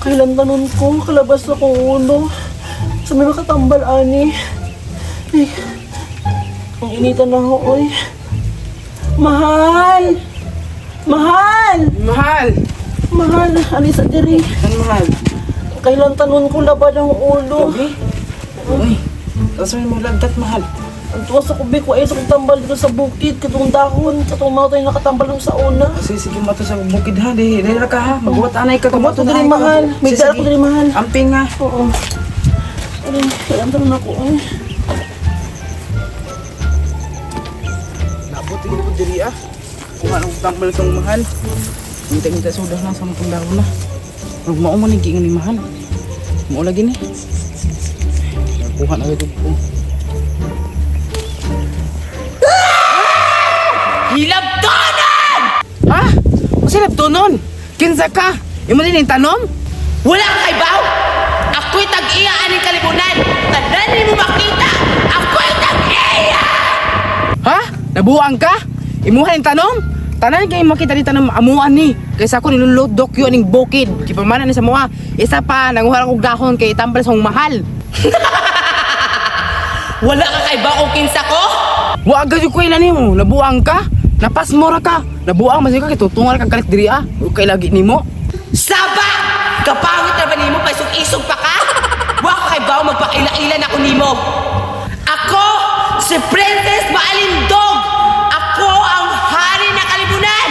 Kailan tanon ko, kalabas na kong ulo. Sa may makatambal, ani. Ay, ang initan na ako, oy. Mahal! Mahal! Mahal! Mahal, alisa diri. Ano mahal? Kailan tanon ko labad ang ulo. Gabi? Uy, tapos may malagdat mahal. Ang tuwas ako, Biko, ay sa kong tambal dito sa bukid. Katong dahon, katong mga tayo nakatambal lang sa una. Sige mato sa bukid ha, dahil ka ha. Magbuhat anay ka. Kabot ko diri, mahal. May dala ko diri, mahal. Amping nga. Oo. Ay, kailan tanon ako, ay. Nabuti ko diri ah. Kung anong tambal kang mahal. Minta-minta sudah lang sa mga dahon na. Huwag maumanigi nga ni mahal. Mau lagi ni. Nakuha na ito po. Hilabtonon! Ha? Kasi labtonon? Kinsa ka? Imo din yung tanom? Wala kang kaibaw! Ako'y tag-iya aning kalibunan! Tandaan ni mo makita! Ako'y tag-iya! Ha? Nabuang ka? Imuha yung tanom? Tanan kayo makita ni tanom amuan ni. Kaysa ako nilulod dokyo aning bukid. Kipamanan ni sa mga. Isa pa, nanguha akong dahon kay tambal sa mahal. Wala kang kaibaw kung kinsa ko? Wa agad yung kuila nimo. Nabuang ka? Napasmora ka? Nabuang masig ka kay tutungal kang kalit diri ah. Huwag kay lagi nimo. Saba! Kapangit na ba nimo? Paisog-isog pa ka? Wa kang kaibaw magpakaila-ilan ako nimo. Ako, si Princess Maalindog! Ako ang hari ng kalibunan!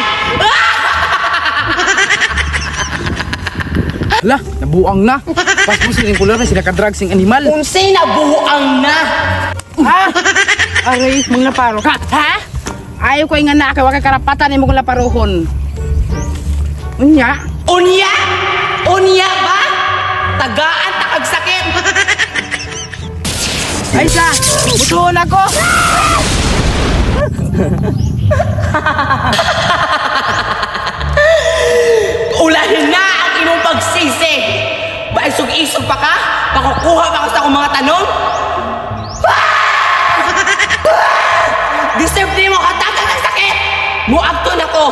Hala, nabuang na. Pas mo silang kulor na sila ka-drug sing animal. Unsay na buang na! Ha? Aray, mong naparo ka. Ha? Ayaw ko nga na, kaya wag kay karapatan ni mong laparohon. Unya? Unya? Unya ba? Tagaan takag sakit! Ay sa, butuhon ako. Ulahin na ang imong pagsisi! Baisog-isog pa ka? Pakukuha pa ka sa akong mga tanong? Deserve din mo hatagan ang sakit! Muagton ako!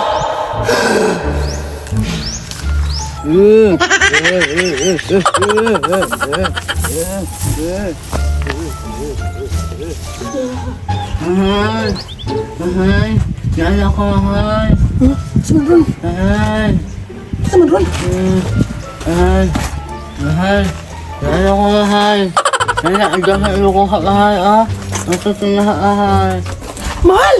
Mahal! Mahal! Yan ako, mahal! Saan ron? Mahal! Saan ron? Mahal! Mahal! Yan ako, mahal! Yan ang dami ko ka, mahal, ah! Ang tutunan, mahal! Mahal!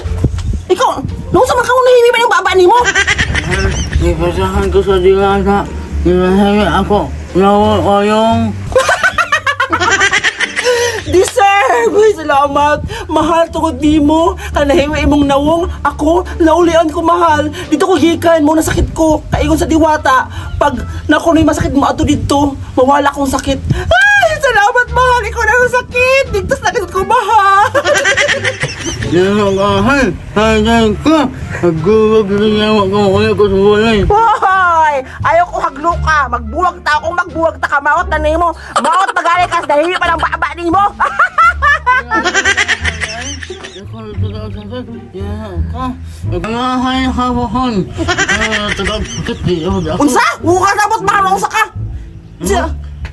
Ikaw, nung sa makaw nahimi ba ng baba ni mo? Mahal! Ipasahan ko sa dilata! Hinahingi ako! Nawal ko yung... Deserve! Uy, salamat! Mahal tungod di mo. Kanahiwa imong nawong. Ako, naulian ko mahal. Dito ko hikan mo na sakit ko. Kaigon sa diwata. Pag nakunoy masakit mo ato dito, mawala akong sakit. Ay, salamat mahal! Ikaw na ang sakit! Digtas na ko mahal! Yan ako, mahal! Hayan ka! Nagguwag rin yung makamukuli ko sa walay! Hoy! Ayaw ko haglo ka. Magbuwag ta kung magbuwag ta ka. Maot na nimo. Maot magali ka sa dahil pa ng baba nimo. Ikaw tagad sakit! Yan ka! Nagmahay ka pohon! Tagad sakit! Di ako di ako! Unsa? Huwag ka sabot mahal unsa ka. Siya.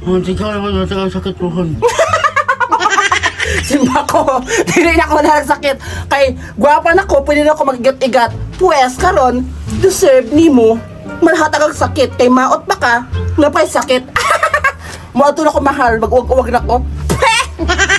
Hindi ka naman tagad sakit pohon! Simba ko, dili na ako sakit. Kay gwapa na ko, pwede na ako magigat-igat. Pwes, karon, deserve ni mo. Malhatag ang sakit. Kay maot pa ka, napay sakit. Mato na ko mahal, mag-uwag-uwag na ko. Pwes!